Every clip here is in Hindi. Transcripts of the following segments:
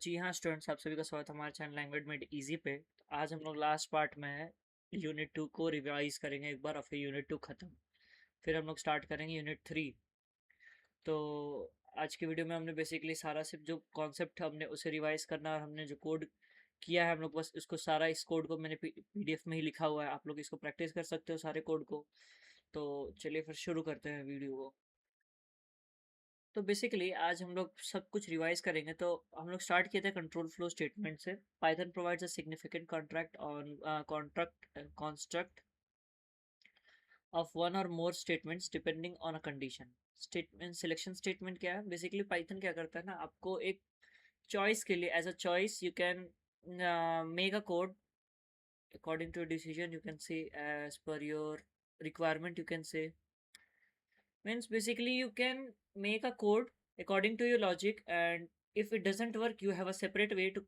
जी हाँ स्टूडेंट्स, आप सभी का स्वागत है हमारे चैनल लैंग्वेज मेड इजी पे। तो आज हम लोग लास्ट पार्ट में है, यूनिट 2 को रिवाइज करेंगे एक बार और फिर यूनिट 2 ख़त्म। फिर हम लोग स्टार्ट करेंगे यूनिट 3। तो आज की वीडियो में हमने बेसिकली सारा सिर्फ जो कॉन्सेप्ट हमने उसे रिवाइज करना, और हमने जो कोड किया है हम लोग बस इसको सारा, इस कोड को मैंने पीडीएफ में ही लिखा हुआ है, आप लोग इसको प्रैक्टिस कर सकते हो सारे कोड को। तो चलिए फिर शुरू करते हैं वीडियो को। तो बेसिकली आज हम लोग सब कुछ रिवाइज करेंगे। तो हम लोग स्टार्ट किए थे कंट्रोल फ्लो स्टेटमेंट से। Python provides a significant contract on contract construct of one or more statements depending on a condition. Statement selection statement क्या है? बेसिकली पाइथन क्या करता है ना, आपको एक चॉइस के लिए, as a choice you can make a code according to a decision, you can say as per your requirement, you can say. Means basically you can make a code according to your logic, and if it doesn't work you have a separate way to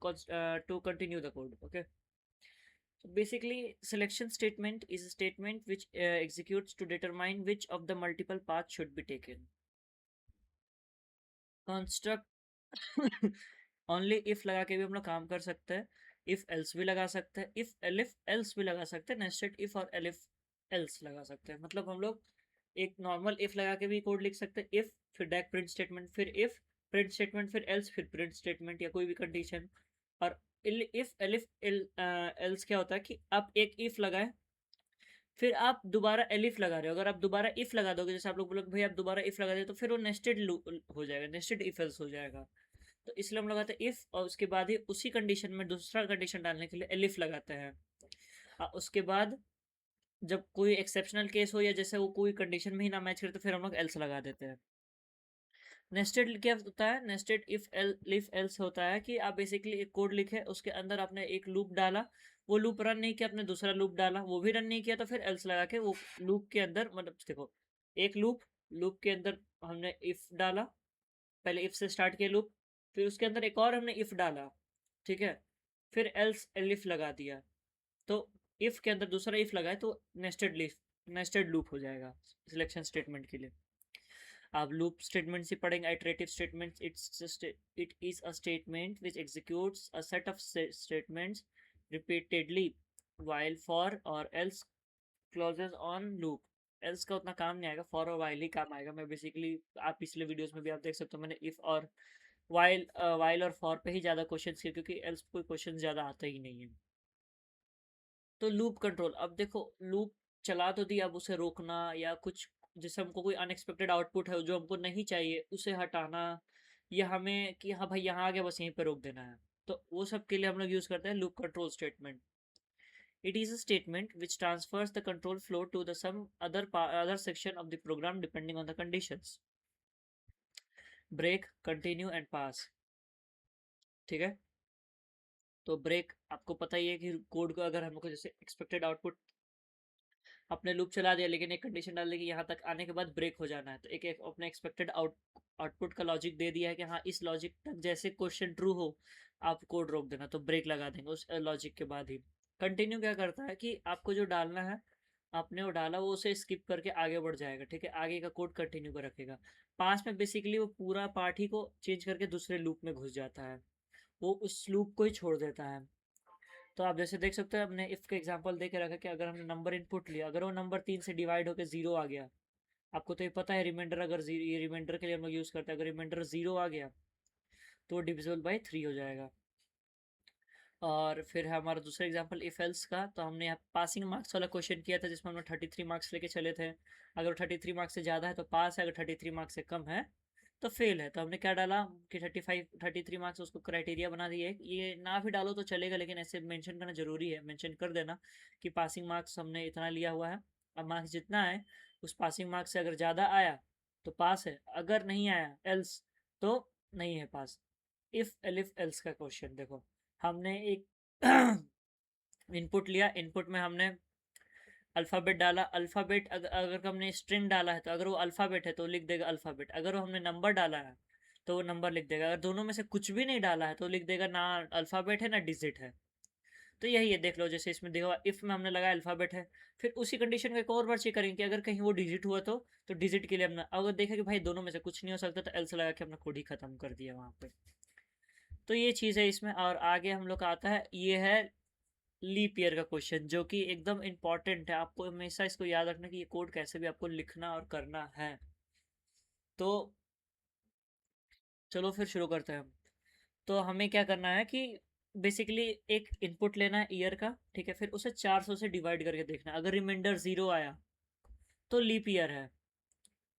continue the code. Okay, so basically selection statement is a statement which executes to determine which of the multiple paths should be taken. Construct only if लगा के भी हम लोग काम कर सकते हैं, if else भी लगा सकते हैं, if elif else भी लगा सकते हैं, nested if और elif else लगा सकते हैं। मतलब हम लोग एक नॉर्मल if लगा के भी कोड लिख सकते हैं, if फिर डैक प्रिंट स्टेटमेंट, फिर if प्रिंट स्टेटमेंट, फिर else, फिर प्रिंट स्टेटमेंट या कोई भी कंडीशन। और if elif else क्या होता है कि आप एक if लगाए, फिर आप दोबारा एलिफ लगा रहे हो। अगर आप दोबारा इफ लगा दोगे, जैसे आप लोग बोलोगे भाई आप दोबारा इफ लगा दे, तो फिर वो नेस्टेड हो जाएगा, नेस्टेड इफ एल्स हो जाएगा। तो इसलिए हम लगाते हैं इफ, और उसके बाद ही उसी कंडीशन में दूसरा कंडीशन डालने के लिए एलिफ लगाते हैं। उसके बाद जब कोई एक्सेप्शनल केस हो या जैसे वो कोई कंडीशन में ही ना मैच करे, तो फिर हम लोग एल्स लगा देते हैं। नेस्टेड क्या होता है? नेस्टेड इफ एल्स होता है कि आप बेसिकली एक कोड लिखे, उसके अंदर आपने एक लूप डाला, वो लूप रन नहीं किया, आपने दूसरा लूप डाला, वो भी रन नहीं किया, तो फिर एल्स लगा के वो लूप के अंदर, मतलब देखो एक लूप के अंदर हमने इफ डाला, पहले इफ से स्टार्ट किया लूप, फिर उसके अंदर एक और हमने इफ डाला, ठीक है, फिर एल्स एलिफ लगा दिया, तो इफ के अंदर दूसरा इफ लगाए तो नेस्टेड लूप हो जाएगा सिलेक्शन स्टेटमेंट के लिए। आप लूप स्टेटमेंट से पढ़ेंगे, iterative statements, it is a statement which executes a set of statements repeatedly while for और else clauses on loop. Else का उतना काम नहीं आएगा, फॉर और वाइल ही काम आएगा। मैं बेसिकली, आप पिछले वीडियोस में भी आप देख सकते हो, मैंने इफ और वाइल और फॉर पे ही ज़्यादा क्वेश्चन किए, क्योंकि एल्स कोई क्वेश्चन ज़्यादा आता ही नहीं है। तो लूप कंट्रोल, अब देखो लूप चला तो दिया, अब उसे रोकना या कुछ, जैसे हमको कोई अनएक्सपेक्टेड आउटपुट है जो हमको नहीं चाहिए उसे हटाना, या हमें कि हाँ भाई यहाँ आ गया बस यहीं पे रोक देना है, तो वो सब के लिए हम लोग यूज करते हैं loop control statement. It is a statement which transfers the control flow to the some other section of the program depending on the conditions. Break, continue and pass, ठीक है। तो ब्रेक आपको पता ही है कि कोड को अगर हमको जैसे एक्सपेक्टेड आउटपुट, अपने लूप चला दिया लेकिन एक कंडीशन डाल दी कि यहाँ तक आने के बाद ब्रेक हो जाना है, तो एक अपने एक्सपेक्टेड आउटपुट का लॉजिक दे दिया है कि हाँ इस लॉजिक तक जैसे क्वेश्चन ट्रू हो आप कोड रोक देना, तो ब्रेक लगा देंगे उस लॉजिक के बाद ही। कंटिन्यू क्या करता है कि आपको जो डालना है, आपने वो डाला, वो उसे स्किप करके आगे बढ़ जाएगा, ठीक है, आगे का कोड कंटिन्यू कर रखेगा। पास में बेसिकली वो पूरा पार्ट ही को चेंज करके दूसरे लूप में घुस जाता है, वो उस लूप को ही छोड़ देता है। तो आप जैसे देख सकते हो, हमने इफ का एग्जांपल दे के रखा कि अगर हमने नंबर इनपुट लिया, अगर वो नंबर 3 से डिवाइड होकर 0 आ गया, आपको तो ये पता है रिमाइंडर, अगर ये रिमाइंडर के लिए हम लोग यूज़ करते हैं, अगर रिमाइंडर 0 आ गया तो डिविजिबल बाई 3 हो जाएगा। और फिर है हमारा दूसरा एग्जांपल इफ एल्स का, तो हमने यहाँ पासिंग मार्क्स वाला क्वेश्चन किया था जिसमें हमने 33 मार्क्स लेके चले थे। अगर 33 मार्क्स से ज़्यादा है तो पास है, अगर 33 मार्क्स से कम है तो फेल है। तो हमने क्या डाला कि 33 मार्क्स उसको क्राइटेरिया बना दिए। ये ना भी डालो तो चलेगा, लेकिन ऐसे मेंशन करना जरूरी है, मेंशन कर देना कि पासिंग मार्क्स हमने इतना लिया हुआ है। अब मार्क्स जितना है उस पासिंग मार्क्स से अगर ज़्यादा आया तो पास है, अगर नहीं आया एल्स तो नहीं है पास। इफ एलिफ एल्स का क्वेश्चन देखो, हमने एक इनपुट लिया, इनपुट में हमने अल्फ़ाबेट डाला, अल्फ़ाबेट अगर हमने स्ट्रिंग डाला है तो अगर वो अल्फ़ाबेट है तो लिख देगा अल्फ़ाबेट, अगर वो हमने नंबर डाला है तो वो नंबर लिख देगा, अगर दोनों में से कुछ भी नहीं डाला है तो लिख देगा ना अल्फ़ाबेट है ना डिजिट है। तो यही है, देख लो जैसे इसमें देखो इफ़ में हमने लगाया अल्फ़ाबेट है, फिर उसी कंडीशन को एक और बार चेक करेंगे कि अगर कहीं वो डिजिट हुआ तो डिजिट के लिए हमने, अगर देखा कि भाई दोनों में से कुछ नहीं हो सकता तो एल्स लगा के हमने कोड ही खत्म कर दिया वहाँ पे। तो ये चीज़ है इसमें। और आगे हम लोग का आता है, ये है लीप ईयर का क्वेश्चन, जो कि एकदम इम्पॉर्टेंट है। आपको हमेशा इसको याद रखना कि ये कोड कैसे भी आपको लिखना और करना है। तो चलो फिर शुरू करते हैं हम। तो हमें क्या करना है कि बेसिकली एक इनपुट लेना है ईयर का, ठीक है। फिर उसे 400 से डिवाइड करके देखना है। अगर रिमाइंडर 0 आया तो लीप ईयर है।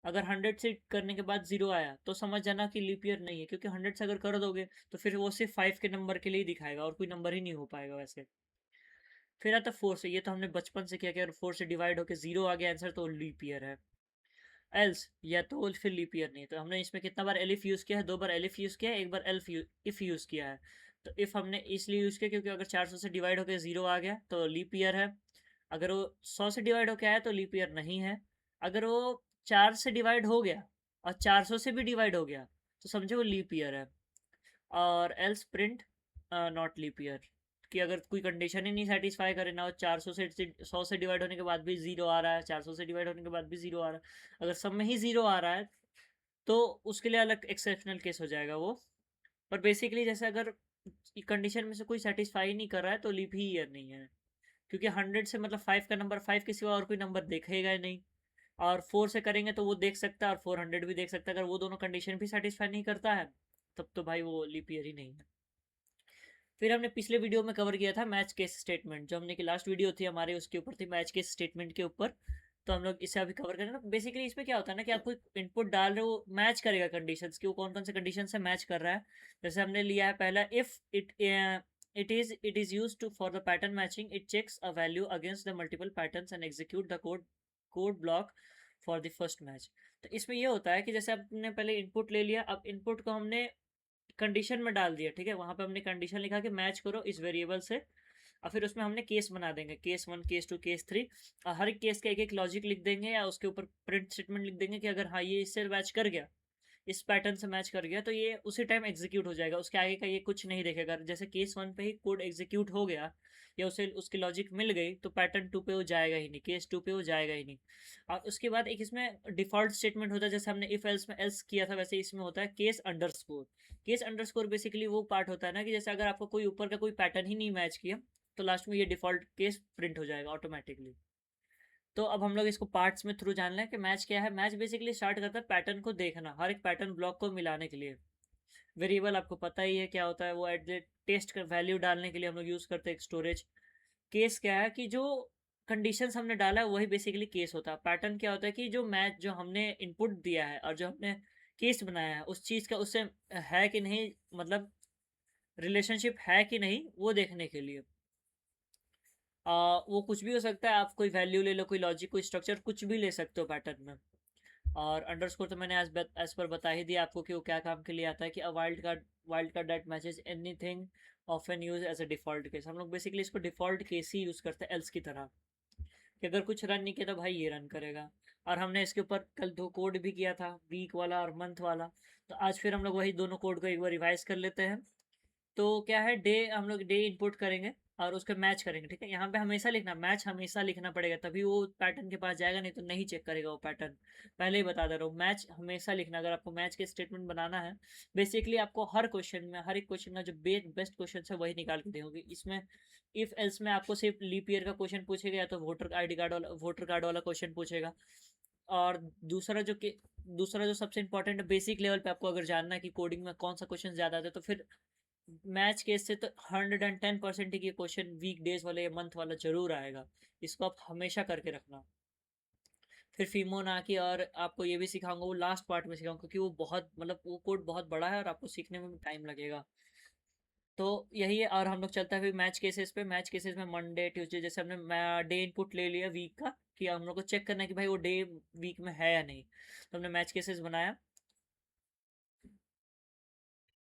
अगर 100 से करने के बाद 0 आया तो समझ जाना कि लीप ईयर नहीं है, क्योंकि 100 से अगर कर दोगे तो फिर वो सिर्फ 5 के नंबर के लिए ही दिखाएगा और कोई नंबर ही नहीं हो पाएगा वैसे। फिर आता 4 से। ये तो हमने बचपन से किया कि अगर 4 से डिवाइड होकर 0 आ गया आंसर तो लीप ईयर है। एल्स, या तो फिर लीप ईयर नहीं। तो हमने इसमें कितना बार एलिफ यूज़ किया है? 2 बार एलिफ यूज़ किया है, एक बार एल्फ इफ़ यूज़ किया है। तो इफ़ हमने इसलिए यूज़ किया क्योंकि अगर 400 से डिवाइड होकर 0 आ गया तो लीप ईयर है। अगर वो 100 से डिवाइड होकर आया तो लीप ईयर नहीं है। अगर वो 4 से डिवाइड हो गया और 400 से भी डिवाइड हो गया तो समझो वो लीप ईयर है। और else print not leap year, कि अगर कोई कंडीशन ही नहीं सेटिस्फाई करे ना, और 400 से 100 से डिवाइड होने के बाद भी 0 आ रहा है, 400 से डिवाइड होने के बाद भी 0 आ रहा है, अगर सब में ही 0 आ रहा है तो उसके लिए अलग एक्सेप्शनल केस हो जाएगा वो। पर बेसिकली जैसे अगर कंडीशन में से कोई सेटिस्फाई नहीं कर रहा है तो लीप ही ईयर नहीं है, क्योंकि 100 से मतलब 5 का नंबर 5 के सिवा और कोई नंबर देखेगा ही नहीं। और 4 से करेंगे तो वो देख सकता है और 400 भी देख सकता है। अगर वो दोनों कंडीशन भी सेटिस्फाई नहीं करता है तब तो भाई वो लीप ईयर ही नहीं है। फिर हमने पिछले वीडियो में कवर किया था मैच केस स्टेटमेंट, जो हमने की लास्ट वीडियो थी हमारे उसके ऊपर थी, मैच केस स्टेटमेंट के ऊपर। तो हम लोग इसे अभी कवर करेंगे। बेसिकली इसमें क्या होता है ना कि आपको इनपुट डाल रहे हो, मैच करेगा कंडीशंस कि वो कौन कौन से कंडीशन से मैच कर रहा है। जैसे हमने लिया है पहला, if it is use to for the pattern matching, it checks a value against the multiple patterns and execute the code block for the first match. तो इसमें ये होता है कि जैसे आपने पहले इनपुट ले लिया, अब इनपुट को हमने कंडीशन में डाल दिया, ठीक है। वहां पे हमने कंडीशन लिखा कि मैच करो इस वेरिएबल से, और फिर उसमें हमने केस बना देंगे, केस 1, केस 2, केस 3। और हर एक केस का एक एक लॉजिक लिख देंगे या उसके ऊपर प्रिंट स्टेटमेंट लिख देंगे कि अगर हाँ ये इससे मैच कर गया, इस पैटर्न से मैच कर गया, तो ये उसी टाइम एग्जीक्यूट हो जाएगा, उसके आगे का ये कुछ नहीं देखेगा। जैसे केस 1 पे ही कोड एग्जीक्यूट हो गया या उसे उसकी लॉजिक मिल गई तो पैटर्न 2 पे वो जाएगा ही नहीं, केस 2 पे वो जाएगा ही नहीं। और उसके बाद एक इसमें डिफॉल्ट स्टेटमेंट होता है, जैसे हमने इफ एल्स में एल्स किया था वैसे इसमें होता है case underscore. Case underscore basically वो पार्ट होता है ना कि जैसे अगर आपको कोई ऊपर का कोई पैटर्न ही नहीं मैच किया तो लास्ट में ये डिफॉल्ट केस प्रिंट हो जाएगा ऑटोमेटिकली। तो अब हम लोग इसको पार्ट्स में थ्रू जान लें कि मैच क्या है। मैच बेसिकली स्टार्ट करता है पैटर्न को देखना, हर एक पैटर्न ब्लॉक को मिलाने के लिए। वेरिएबल आपको पता ही है क्या होता है, वो एट द टेस्ट का वैल्यू डालने के लिए हम लोग यूज़ करते हैं एक स्टोरेज। केस क्या है कि जो कंडीशंस हमने डाला है वही बेसिकली केस होता है। पैटर्न क्या होता है कि जो मैच जो हमने इनपुट दिया है और जो हमने केस बनाया है उस चीज़ का उससे है कि नहीं, मतलब रिलेशनशिप है कि नहीं, वो देखने के लिए। वो कुछ भी हो सकता है, आप कोई वैल्यू ले लो, कोई लॉजिक, कोई स्ट्रक्चर, कुछ भी ले सकते हो पैटर्न में। और अंडरस्कोर तो मैंने एज पर बता ही दिया आपको कि वो क्या काम के लिए आता है, कि a wild card that matches anything often use as a default case. हम लोग बेसिकली इसको डिफॉल्ट केस ही यूज़ करते हैं एल्स की तरह, कि अगर कुछ रन नहीं किया तो भाई ये रन करेगा। और हमने इसके ऊपर कल 2 कोड भी किया था, वीक वाला और मंथ वाला। तो आज फिर हम लोग वही दोनों कोड को एक बार रिवाइज कर लेते हैं। तो क्या है, डे हम लोग डे इनपुट करेंगे और उसके मैच करेंगे, ठीक है। यहाँ पे हमेशा लिखना, मैच हमेशा लिखना पड़ेगा, तभी वो पैटर्न के पास जाएगा, नहीं तो नहीं चेक करेगा वो पैटर्न। पहले ही बता दे रहा हूँ, मैच हमेशा लिखना अगर आपको मैच के स्टेटमेंट बनाना है। बेसिकली आपको हर क्वेश्चन में, हर एक क्वेश्चन में जो बेस्ट क्वेश्चन है वही निकाल के देंगे। इसमें इफ एल्स में आपको सिर्फ लीप ईयर का क्वेश्चन पूछेगा या तो वोटर कार्ड वाला क्वेश्चन पूछेगा। और दूसरा जो सबसे इंपॉर्टेंट बेसिक लेवल पे आपको अगर जानना है कि कोडिंग में कौन सा क्वेश्चन ज्यादा आता है, तो फिर मैच केस से तो 110% ही ये क्वेश्चन वीक डेज वाले या मंथ वाला जरूर आएगा। इसको आप हमेशा करके रखना। फिर फिमोनाकी, और आपको ये भी सिखाऊंगा, वो लास्ट पार्ट में सिखाऊंगा क्योंकि वो बहुत मतलब वो कोड बहुत बड़ा है और आपको सीखने में भी टाइम लगेगा। तो यही है। और हम लोग चलता है फिर मैच केसेस पे। मैच केसेस में मंडे ट्यूसडे, जैसे हमने डे इनपुट ले लिया वीक का, कि हम लोग को चेक करना है कि भाई वो डे वीक में है या नहीं, तो हमने मैच केसेस बनाया।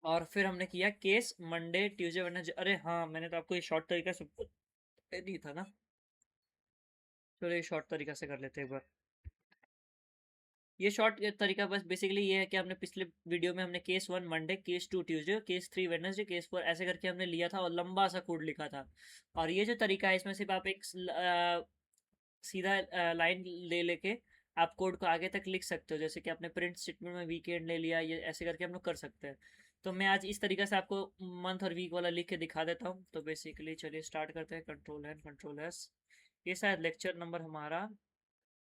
और फिर हमने किया केस मंडे ट्यूसडे वेडनेसडे। अरे हाँ, मैंने तो आपको ये शॉर्ट तरीका से नहीं था ना। चलो ये शॉर्ट तरीका से कर लेते हैं एक बार। ये शॉर्ट तरीका बस बेसिकली ये है कि हमने पिछले वीडियो में हमने case 1 Monday, case 2 Tuesday, case 3 Wednesday, case 4 ऐसे करके हमने लिया था और लंबा सा कोड लिखा था। और ये जो तरीका है इसमें सिर्फ आप एक सीधा लाइन ले लेके आप कोड को आगे तक लिख सकते हो। जैसे कि आपने प्रिंट स्टेटमेंट में वीकेंड ले लिया, ये ऐसे करके हम लोग कर सकते हैं। तो मैं आज इस तरीके से आपको मंथ और वीक वाला लिख के दिखा देता हूँ। तो बेसिकली चलिए स्टार्ट करते हैं। Control N control S. ये शायद लेक्चर नंबर हमारा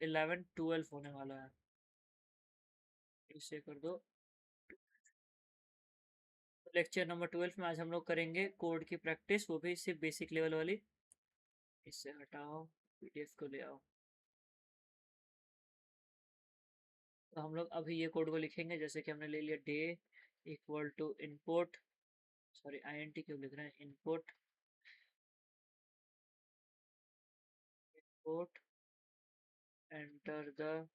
11-12 होने वाला है। इसे कर दो। लेक्चर नंबर 12 में आज हम लोग करेंगे कोड की प्रैक्टिस, वो भी सिर्फ बेसिक लेवल वाली। इससे हटाओ, पीडीएफ को ले आओ। तो हम लोग अभी ये कोड को लिखेंगे, जैसे कि हमने ले लिया day equal to input, sorry INT क्यों लिख रहे हैं, input input enter the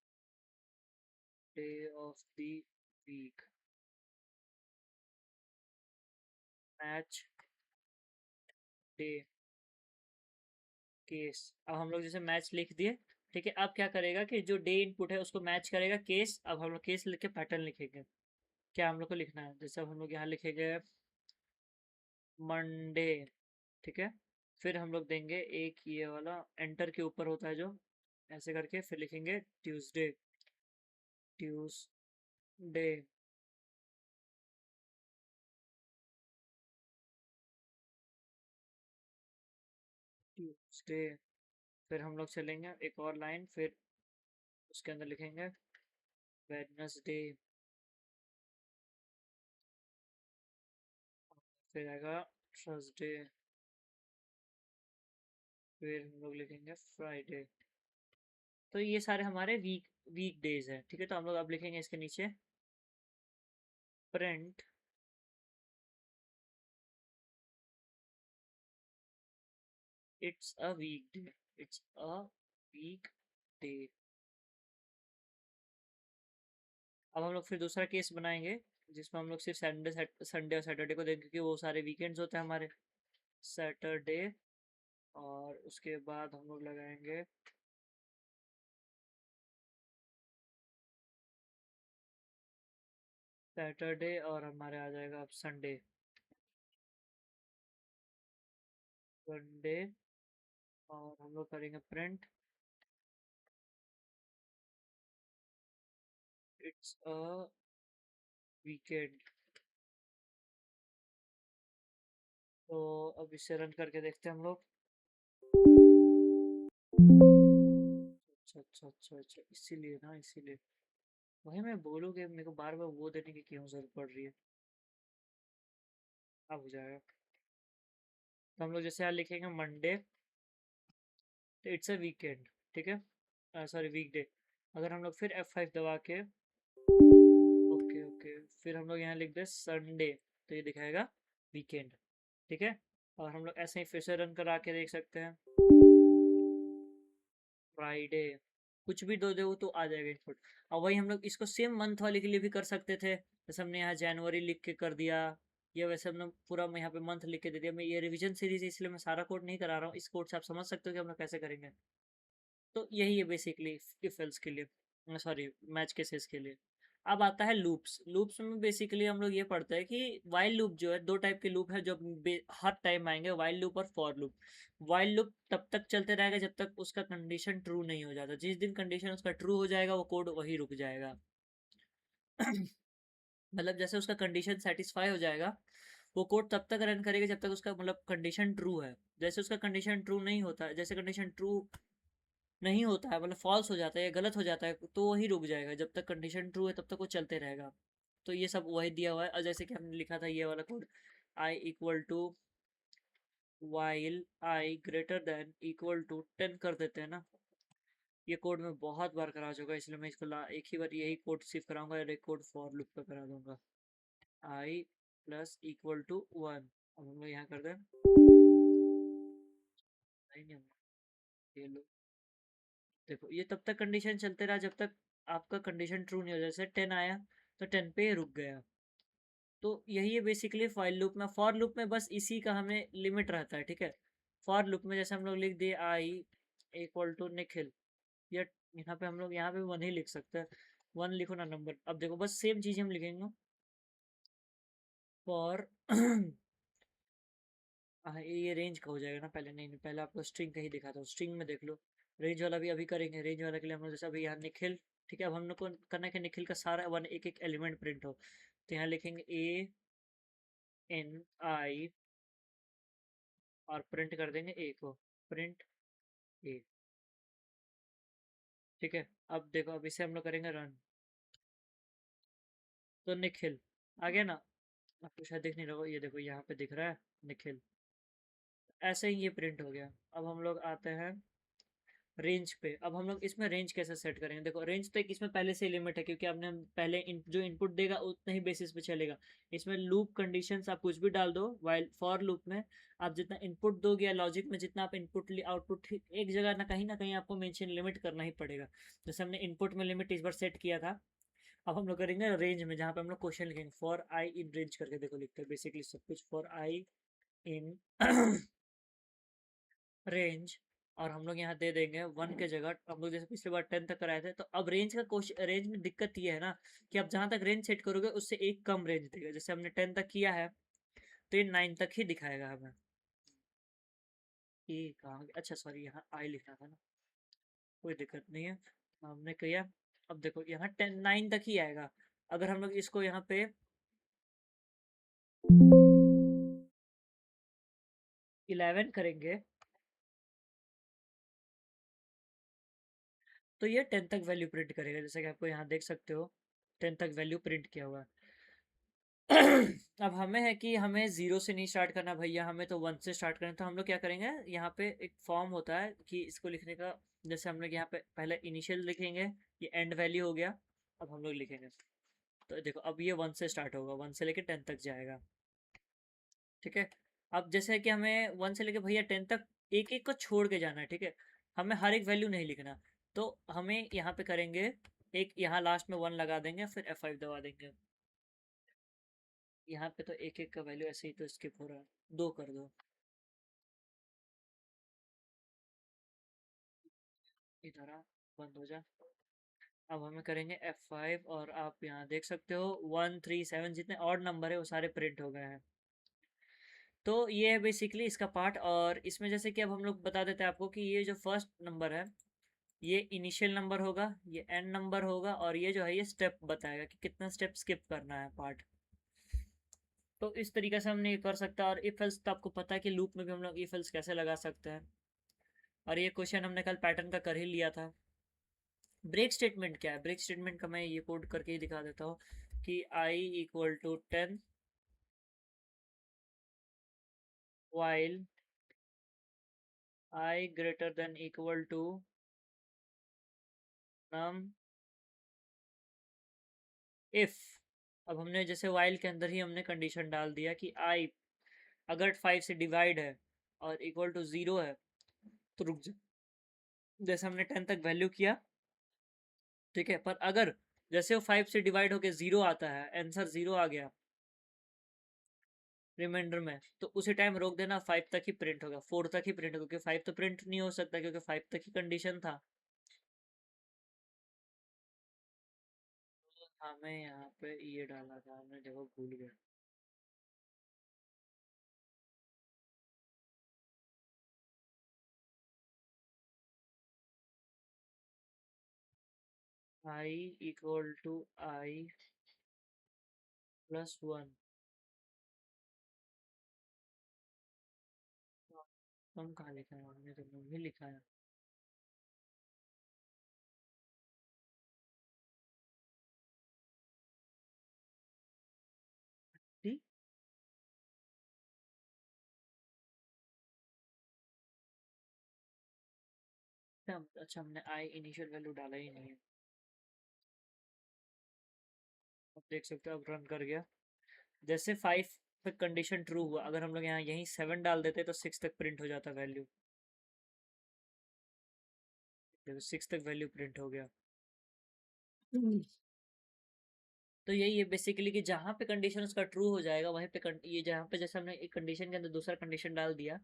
day of the week, match day case. अब हम लोग जैसे मैच लिख दिए, ठीक है। अब क्या करेगा कि जो डे इनपुट है उसको मैच करेगा केस। अब हम लोग केस लिख के पैटर्न लिखेंगे। क्या हम लोग को लिखना है, जैसे अब हम लोग यहाँ लिखेंगे मंडे, ठीक है। फिर हम लोग देंगे एक ये वाला एंटर के ऊपर होता है जो, ऐसे करके फिर लिखेंगे ट्यूसडे, ट्यूसडे। ट्यूसडे। फिर हम लोग चलेंगे एक और लाइन, फिर उसके अंदर लिखेंगे वेडनेसडे। फिर आएगा थर्सडे। फिर हम लोग लिखेंगे फ्राइडे। तो ये सारे हमारे वीक डेज हैं, ठीक है। तो हम लोग अब लिखेंगे इसके नीचे print it's a weekday, it's a weekday. अब हम लोग फिर दूसरा केस बनाएंगे, जिसमें हम लोग सिर्फ संडे और सैटरडे को देंगे, क्योंकि वो सारे वीकेंड्स होते हैं हमारे। सैटरडे, और उसके बाद हम लोग लगाएंगे सैटरडे, और हमारे आ जाएगा अब संडे, संडे। और हम लोग करेंगे प्रिंट इट्स अ वीकेंड। तो अब इसे रन करके देखते हैं हम लोग। अच्छा अच्छा अच्छा अच्छा, इसीलिए ना, इसीलिए वही मैं बोलूँगी, मेरे को बार बार वो देने की क्यों जरूरत पड़ रही है। अब हो जाएगा। तो हम लोग जैसे यहाँ लिखेंगे मंडे, तो इट्स अ वीकेंड, ठीक है, सॉरी वीकडे। अगर हम लोग फिर F5 दबा के, ओके ओके, फिर हम लोग यहाँ लिख दे संडे, तो ये दिखाएगा वीकेंड, ठीक है। और हम लोग ऐसे ही फिर से रन करा के देख सकते हैं, फ्राइडे। कुछ भी दो दो तो आ जाएगा इनपुट। और वही हम लोग इसको सेम मंथ वाले के लिए भी कर सकते थे, जैसे हमने यहाँ जनवरी लिख के कर दिया, या वैसे हमने पूरा मैं यहाँ पे मंथ लिख के दे दिया। मैं ये रिवीजन सीरीज है, इसलिए मैं सारा कोड नहीं करा रहा हूँ। इस कोड से आप समझ सकते हो कि हम लोग कैसे करेंगे। तो यही है बेसिकली इफ एल्स के लिए, सॉरी मैच केसेस के लिए। अब आता है लूप्स। लूप्स में बेसिकली हम लोग ये पढ़ते हैं कि वाइल लूप जो है, दो टाइप के लूप है जो हर टाइम आएंगे, वाइल लूप और फॉर लूप। वाइल लूप तब तक चलते रहेगा जब तक उसका कंडीशन ट्रू नहीं हो जाता। जिस दिन कंडीशन उसका ट्रू हो जाएगा वो कोड वही रुक जाएगा। मतलब जैसे उसका कंडीशन सेटिस्फाई हो जाएगा, वो कोड तब तक रन करेगा जब तक उसका मतलब कंडीशन ट्रू है। जैसे उसका कंडीशन ट्रू नहीं होता, जैसे कंडीशन ट्रू नहीं होता है, मतलब फॉल्स हो जाता है या गलत हो जाता है, तो वही रुक जाएगा। जब तक कंडीशन ट्रू है तब तक वो चलते रहेगा। तो ये सब वही दिया हुआ है। और जैसे कि हमने लिखा था ये वाला code, i equal to while i greater than equal to 10 कर देते हैं ना। ये कोड मैं बहुत बार करा चुका, इसलिए मैं इसको एक ही बार यही कोड सिर्फ कराऊंगा, और एक कोड फॉर लूप पे करा दूंगा। आई प्लस इक्वल टू 1। अब हम लोग यहाँ कर दें, नहीं, ये लो, देखो ये तब तक कंडीशन चलते रहा जब तक आपका कंडीशन ट्रू नहीं हो जाए। जैसे 10 आया तो 10 पे रुक गया। तो यही है बेसिकली फॉर लूप में। फॉर लूप में बस इसी का हमें लिमिट रहता है, ठीक है। फॉर लूप में जैसे हम लोग लिख दिए आई इक्वल टू निखिल, या यहाँ पे हम लोग यहाँ पे वन ही लिख सकते हैं। वन लिखो ना नंबर। अब देखो बस सेम चीज हम लिखेंगे फॉर हाँ, ये रेंज का हो जाएगा ना पहले। नहीं नहीं, पहले आपको स्ट्रिंग का ही दिखाता हूँ। स्ट्रिंग में देख लो, रेंज वाला भी अभी करेंगे। रेंज वाला के लिए हम लोग जैसे अभी यहाँ निखिल, ठीक है। अब हम लोग को करना है कि निखिल का सारा वन एक एक एलिमेंट प्रिंट हो। तो यहाँ लिखेंगे ए इन आई और प्रिंट कर देंगे ए को, प्रिंट ए। ठीक है, अब देखो, अब इसे हम लोग करेंगे रन। तो निखिल आ गया ना, आपको शायद दिख नहीं रहा, ये देखो यहाँ पे दिख रहा है निखिल। ऐसे ही ये प्रिंट हो गया। अब हम लोग आते हैं रेंज पे। अब हम लोग इसमें रेंज कैसे सेट करेंगे? देखो, रेंज तो एक इसमें पहले से लिमिट है, क्योंकि आपने पहले जो इनपुट देगा उतना ही बेसिस पे चलेगा। इसमें लूप कंडीशंस आप कुछ भी डाल दो, वाइल फॉर लूप में आप जितना इनपुट दोगे या लॉजिक में जितना आप इनपुट आउटपुट, एक जगह ना कहीं आपको मेंशन लिमिट करना ही पड़ेगा। जैसे हमने इनपुट में लिमिट इस बार सेट किया था, अब हम लोग करेंगे रेंज में, जहाँ पे हम लोग क्वेश्चन लिखेंगे फॉर आई इन रेंज करके। देखो लिखते हैं बेसिकली सब कुछ फॉर आई इन रेंज। और हम लोग यहाँ दे देंगे 1 के जगह, हम लोग जैसे पिछली बार 10 तक कराए थे, तो अब रेंज का क्वेश्चन, रेंज में दिक्कत ये है ना कि आप जहाँ तक रेंज सेट करोगे उससे एक कम रेंज देगा। जैसे हमने 10 तक किया है, तो ये 9 तक ही दिखाएगा हमें। ये कहाँ, अच्छा सॉरी, यहाँ आई लिखना था ना, कोई दिक्कत नहीं है, हमने किया। अब देखो यहाँ 9 तक ही आएगा। अगर हम लोग इसको यहाँ पे 11 करेंगे, तो ये 10 तक वैल्यू प्रिंट करेगा, जैसे कि आपको यहाँ देख सकते हो 10 तक वैल्यू प्रिंट किया हुआ है। अब हमें है कि हमें जीरो से नहीं स्टार्ट करना भैया, हमें तो 1 से स्टार्ट करना। तो हम लोग क्या करेंगे, यहाँ पे एक फॉर्म होता है कि इसको लिखने का। जैसे हम लोग यहाँ पे पहले इनिशियल लिखेंगे, ये एंड वैल्यू हो गया। अब हम लोग लिखेंगे, तो देखो अब ये 1 से स्टार्ट होगा, 1 से लेके 10 तक जाएगा। ठीक है, अब जैसे है कि हमें 1 से लेके भैया 10 तक एक एक को छोड़ के जाना है। ठीक है, हमें हर एक वैल्यू नहीं लिखना। तो हमें यहाँ पे करेंगे, एक यहाँ लास्ट में 1 लगा देंगे, फिर F5 दबा देंगे। यहाँ पे तो एक एक का वैल्यू ऐसे ही तो स्किप हो रहा है, 2 कर दो, इधर आ, बंद हो जा। अब हमें करेंगे F5, और आप यहाँ देख सकते हो 1 3 7 जितने ऑड नंबर है वो सारे प्रिंट हो गए हैं। तो ये है बेसिकली इसका पार्ट। और इसमें जैसे कि अब हम लोग बता देते हैं आपको कि ये जो फर्स्ट नंबर है, ये इनिशियल नंबर होगा, ये एंड नंबर होगा, और ये जो है ये स्टेप बताएगा कि कितना स्टेप स्किप करना है पार्ट। तो इस तरीके से हमने ये कर सकते हैं। और इफ एल्स तो आपको पता है कि लूप में भी हम लोग इफ एल्स कैसे लगा सकते हैं, और ये क्वेश्चन हमने कल पैटर्न का कर ही लिया था। ब्रेक स्टेटमेंट क्या है? ब्रेक स्टेटमेंट का मैं ये कोड करके ही दिखा देता हूँ कि i equal to 10 while I greater than equal to num if। अब हमने जैसे while के अंदर ही हमने कंडीशन डाल दिया कि i अगर 5 से डिवाइड है और इक्वल टू 0 है, तो रुक जा, जैसे हमने 10 तक वैल्यू किया। ठीक है, पर अगर जैसे वो 5 से डिवाइड होके 0 आता है, आंसर 0 आ गया रिमाइंडर में, तो उसी टाइम रोक देना, 5 तक ही प्रिंट होगा, 4 तक ही प्रिंट होगा, क्योंकि 5 तो प्रिंट नहीं हो सकता, क्योंकि 5 तक ही कंडीशन था। तो हमें यहाँ पे ये डाला था, हमने देखो भूल गया। आई इक्वल टू आई प्लस 1। हम कहाँ लिखा है? हमने तो नहीं लिखा है। ठीक, अच्छा हमने आई इनिशियल वैल्यू डाला ही नहीं है। अब देख सकते हो, अब रन कर गया। जैसे 5 पे कंडीशन ट्रू हुआ, अगर हम लोग यहाँ यहीं 7 डाल देते तो 6 तक प्रिंट हो जाता वैल्यू। देखो 6 तक वैल्यू प्रिंट हो गया। तो यही है बेसिकली कि जहाँ पे कंडीशन उसका ट्रू हो जाएगा वहीं पे ये जहाँ पे जैसे हमने एक कंडीशन के अंदर दूसरा कंडीशन डाल दिया,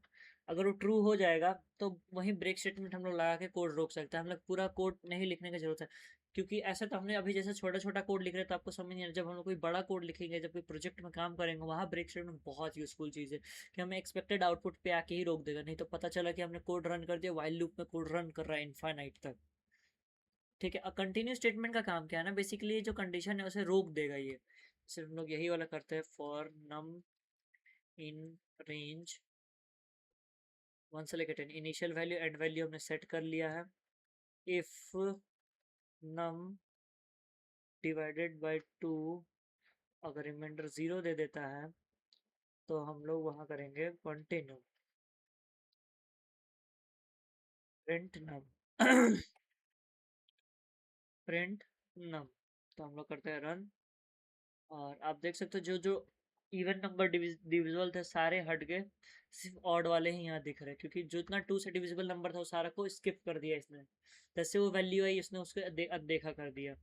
अगर वो ट्रू हो जाएगा तो वहीं ब्रेक स्टेटमेंट हम लोग लगा के कोड रोक सकते हैं। हम लोग पूरा कोड नहीं लिखने की जरूरत है, क्योंकि ऐसा तो हमने अभी जैसे छोटा छोटा कोड लिख रहे हैं तो आपको समझ नहीं आ रहा। जब हम लोग कोई बड़ा कोड लिखेंगे, जब कोई प्रोजेक्ट में काम करेंगे, वहाँ ब्रेक स्टेटमेंट बहुत यूजफुल चीज़ है कि हमें एक्सपेक्टेड आउटपुट पे आके ही रोक देगा। नहीं तो पता चला कि हमने कोड रन कर दिया, वाइल लूप में कोड रन कर रहा है इनफाइनाइट तक। ठीक है, कंटिन्यू स्टेटमेंट का काम क्या है ना, बेसिकली जो कंडीशन है उसे रोक देगा ये। सिर्फ हम लोग यही वाला करते हैं फॉर नम इन रेंज 1 से लेकर 10, इनिशियल वैल्यू एंड वैल्यू हमने सेट कर लिया है। इफ नम डिवाइडेड बाय 2 अगर रिमाइंडर 0 दे देता है तो हम लोग वहाँ करेंगे कंटिन्यू प्रिंट नम प्रिंट नम। तो हम लोग करते हैं रन, और आप देख सकते हो जो जो इवन नंबर डिविजिबल थे सारे हट गए, सिर्फ ऑड वाले ही यहाँ दिख रहे हैं, क्योंकि जो इतना 2 से डिविजिबल नंबर था वो सारा को स्किप कर दिया इसने। जैसे वो वैल्यू आई उसने उसको अनदेखा कर दिया।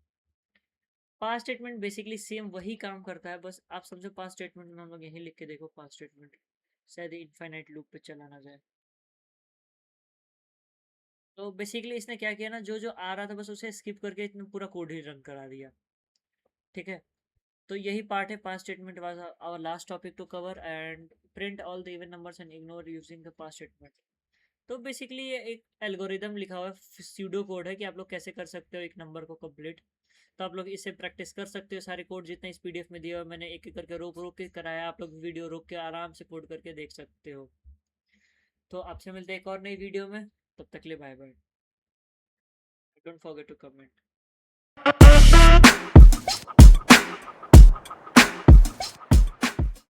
पास स्टेटमेंट बेसिकली सेम वही काम करता है, बस आप समझो पास स्टेटमेंट में हम लोग यही लिख के देखो पास स्टेटमेंट, शायद इनफाइनाइट लूप पे चला ना जाए। तो बेसिकली इसने क्या किया ना, जो जो आ रहा था बस उसे स्किप करके इसने पूरा कोड ही रन करा दिया। ठीक है, तो यही पार्ट है pass statement was our last topic to cover, and print all the even numbers and ignore using the pass statement. तो बेसिकली ये एक एल्गोरिदम लिखा हुआ है, स्यूडो कोड है कि आप लोग कैसे कर सकते हो एक नंबर को कंप्लीट। तो आप लोग इसे प्रैक्टिस कर सकते हो, सारे कोड जितने इस पीडीएफ में दिया हुआ मैंने एक एक करके रोक रोक के कराया, आप लोग वीडियो रोक के आराम से कोड करके देख सकते हो। तो आपसे मिलते हैं एक और नई वीडियो में, तब तक के लिए bye bye, don't forget to comment.